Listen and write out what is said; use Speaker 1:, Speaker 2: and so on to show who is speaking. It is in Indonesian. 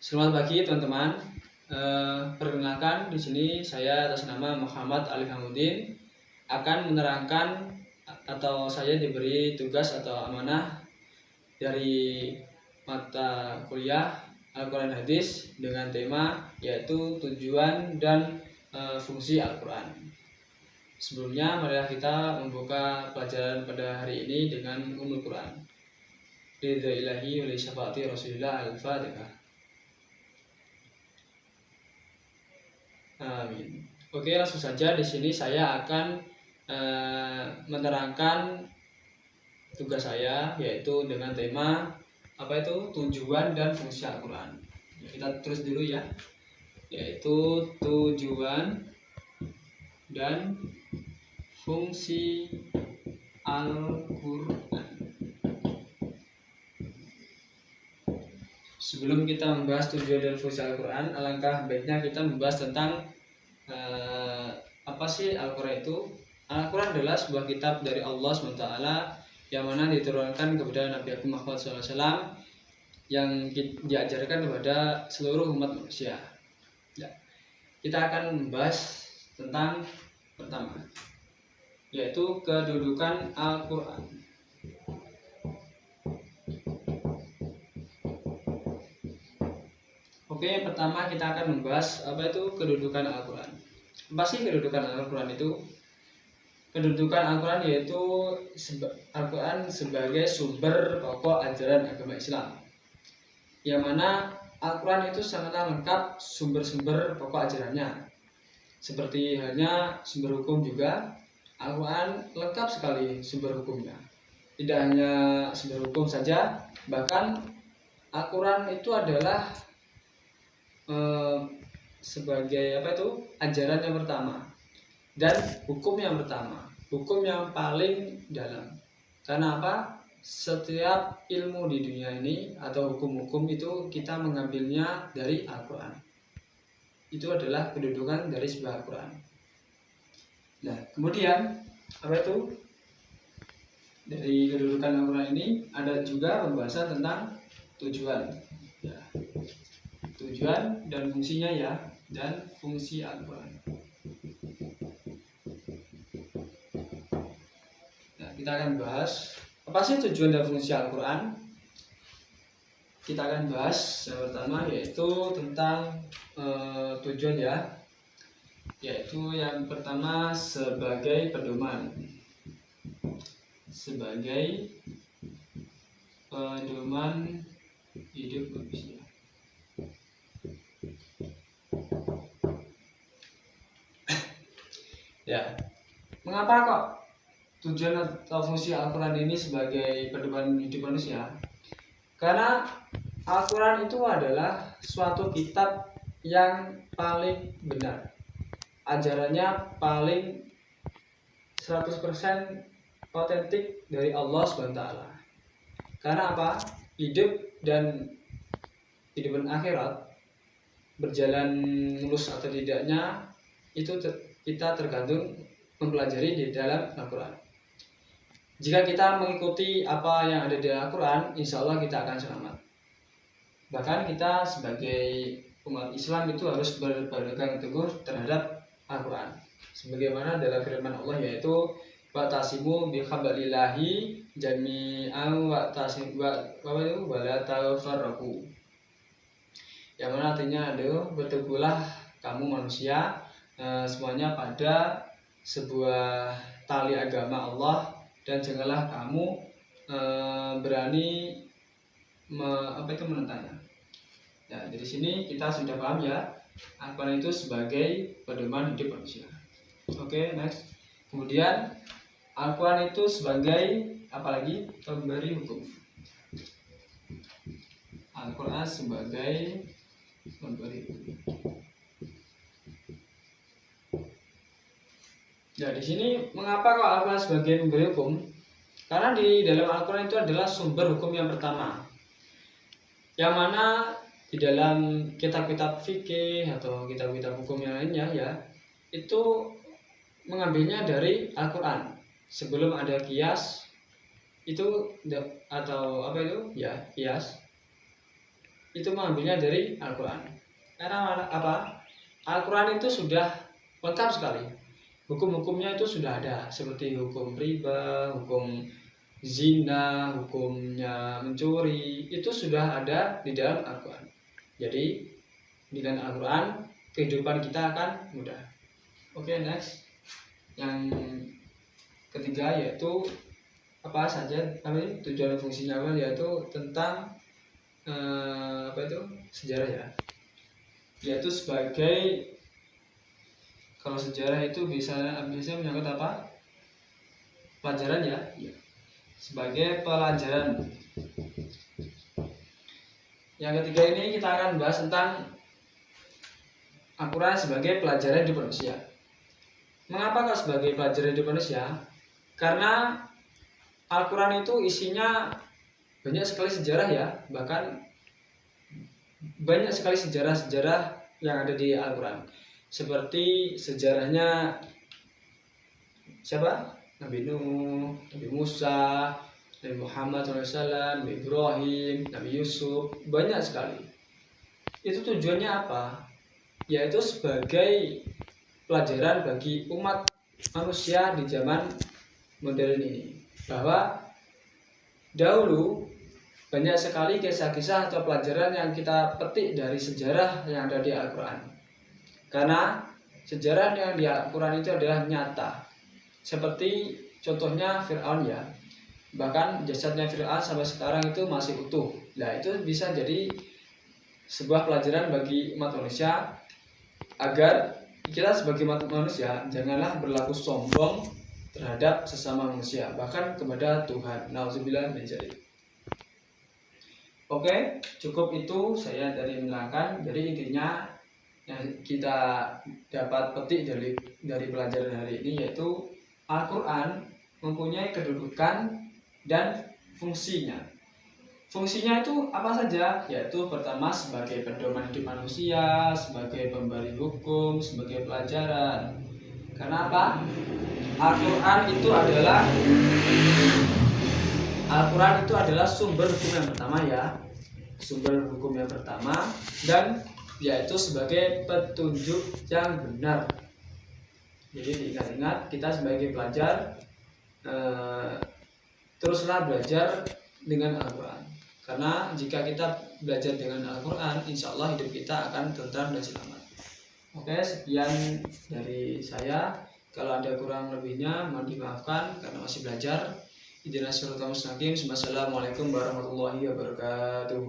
Speaker 1: Selamat pagi teman-teman. Perkenalkan di sini saya atas nama Muhammad Ali Hamudin akan menerangkan atau saya diberi tugas atau amanah dari mata kuliah Al-Quran Hadis dengan tema yaitu tujuan dan fungsi Al-Quran. Sebelumnya marilah kita membuka pelajaran pada hari ini dengan Ummul Quran. Ridha ilahi wa li syafaati Rasulillah al-Fatihah. Amin. Oke, langsung saja di sini saya akan menerangkan tugas saya yaitu dengan tema apa itu tujuan dan fungsi Al-Quran. Kita tulis dulu ya, yaitu tujuan dan fungsi Al-Quran. Sebelum kita membahas tujuan dan fungsi Al-Quran, alangkah baiknya kita membahas tentang apa sih Al-Quran itu. Al-Quran adalah sebuah kitab dari Allah SWT yang mana diturunkan kepada Nabi Muhammad SAW yang diajarkan kepada seluruh umat manusia. Ya. Kita akan membahas tentang pertama, yaitu kedudukan Al-Quran. Oke, pertama kita akan membahas apa itu kedudukan Al-Quran. Apa sih kedudukan Al-Quran itu? Kedudukan Al-Quran yaitu Al-Quran sebagai sumber pokok ajaran agama Islam, yang mana Al-Quran itu sangatlah lengkap sumber-sumber pokok ajarannya. Seperti halnya sumber hukum juga, Al-Quran lengkap sekali sumber hukumnya. Tidak hanya sumber hukum saja, bahkan Al-Quran itu adalah sebagai apa itu ajaran yang pertama dan hukum yang pertama, hukum yang paling dalam. Karena apa? Setiap ilmu di dunia ini atau hukum-hukum itu kita mengambilnya dari Al-Quran. Itu adalah kedudukan dari sebuah Al-Quran. Nah, kemudian apa itu? Dari kedudukan Al-Quran ini ada juga pembahasan tentang tujuan. Ya. Tujuan dan fungsinya ya, dan fungsi Al-Quran. Nah, kita akan bahas apa sih tujuan dan fungsi Al-Quran. Kita akan bahas yang pertama yaitu tentang tujuan ya, yaitu yang pertama sebagai pedoman, sebagai pedoman hidup manusia. Ya, mengapa kok tujuan atau fungsi Al-Quran ini sebagai pedoman hidup manusia? Karena Al-Quran itu adalah suatu kitab yang paling benar, ajarannya paling 100% otentik dari Allah SWT. Karena apa? Hidup dan kehidupan akhirat berjalan mulus atau tidaknya itu kita tergantung mempelajari di dalam Al-Quran. Jika kita mengikuti apa yang ada di Al-Quran, insya Allah kita akan selamat. Bahkan kita sebagai umat Islam itu harus berpegang teguh terhadap Al-Quran. Sebagaimana dalam firman Allah yaitu wa'tasimu bihablillahi jami'an wa'tasimu wala tafarraqu. Yang mana artinya adalah berteguhlah kamu manusia semuanya pada sebuah tali agama Allah, dan janganlah kamu berani menentangnya. Ya, dari sini kita sudah paham ya, Al-Quran itu sebagai pedoman hidup manusia. Oke, next. Kemudian Al-Quran itu sebagai apalagi pemberi hukum. Al-Quran sebagai pemberi hukum. Ya, di sini mengapa kok Al-Quran sebagai pemberi hukum? Karena di dalam Al-Quran itu adalah sumber hukum yang pertama, yang mana di dalam kitab-kitab fikih atau kitab-kitab hukum yang lainnya ya, itu mengambilnya dari Al-Quran. Sebelum ada qiyas itu atau apa itu ya, qiyas itu mengambilnya dari Al-Quran. Karena apa? Al-Quran itu sudah lengkap sekali. Hukum-hukumnya itu sudah ada, seperti hukum riba, hukum zina, hukumnya mencuri, itu sudah ada di dalam Al-Quran. Jadi dengan Al-Quran kehidupan kita akan mudah. Oke, next. Yang ketiga yaitu apa saja tujuan dan fungsinya awal, yaitu tentang sejarah ya. Yaitu sebagai, kalau sejarah itu biasanya menyangkut apa? Pelajaran ya. Sebagai pelajaran. Yang ketiga ini kita akan bahas tentang Al-Quran sebagai pelajaran hidup manusia. Mengapa kok sebagai pelajaran hidup manusia? Karena Al-Quran itu isinya banyak sekali sejarah ya, bahkan banyak sekali sejarah-sejarah yang ada di Al-Quran. Seperti sejarahnya siapa? Nabi Nuh, Nabi Musa, Nabi Muhammad SAW, Nabi Ibrahim, Nabi Yusuf, banyak sekali. Itu tujuannya apa? Yaitu sebagai pelajaran bagi umat manusia di zaman modern ini, bahwa dahulu banyak sekali kisah-kisah atau pelajaran yang kita petik dari sejarah yang ada di Al-Quran. Karena sejarah yang di Al-Quran itu adalah nyata. Seperti contohnya Fir'aun ya. Bahkan jasadnya Fir'aun sampai sekarang itu masih utuh. Nah, itu bisa jadi sebuah pelajaran bagi umat manusia, agar kita sebagai umat manusia janganlah berlaku sombong terhadap sesama manusia, bahkan kepada Tuhan. Nauzubillah min dzalik. Oke, cukup itu saya dari menerangkan. Jadi intinya yang kita dapat petik dari pelajaran hari ini yaitu Al-Quran mempunyai kedudukan dan fungsinya. Fungsinya itu apa saja? Yaitu pertama sebagai pedoman hidup manusia, sebagai pemberi hukum, sebagai pelajaran. Karena apa? Al-Quran itu adalah sumber hukum yang pertama ya. Sumber hukum yang pertama, dan yaitu sebagai petunjuk yang benar. Jadi diingat-ingat, kita sebagai pelajar teruslah belajar dengan Al-Quran. Karena jika kita belajar dengan Al-Quran, insya Allah hidup kita akan tentram dan selamat. Oke, sekian dari saya. Kalau ada kurang lebihnya mohon dimaafkan karena masih belajar. Ihdinas siratal mustaqim. Wassalamualaikum warahmatullahi wabarakatuh.